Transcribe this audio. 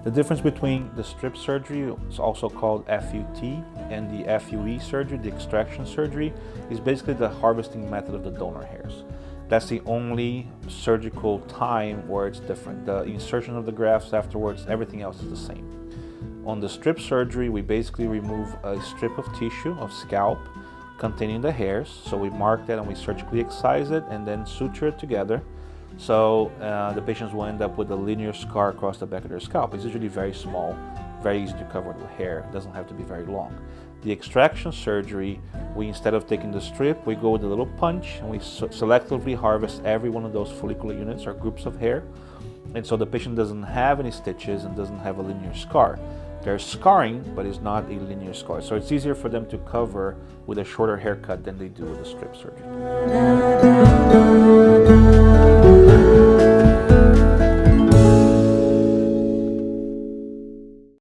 The difference between the strip surgery, it's also called FUT, and the FUE surgery, the extraction surgery, is basically the harvesting method of the donor hairs. That's the only surgical time where it's different. The insertion of the grafts afterwards, everything else is the same. On the strip surgery, we basically remove a strip of tissue, of scalp, containing the hairs. So we mark that and we surgically excise it and then suture it together. So the patients will end up with a linear scar across the back of their scalp. It's usually very small, very easy to cover with hair. It doesn't have to be very long. The extraction surgery, we, instead of taking the strip, we go with a little punch and we selectively harvest every one of those follicular units or groups of hair. And so the patient doesn't have any stitches and doesn't have a linear scar. There's scarring, but it's not a linear scar. So it's easier for them to cover with a shorter haircut than they do with a strip surgery.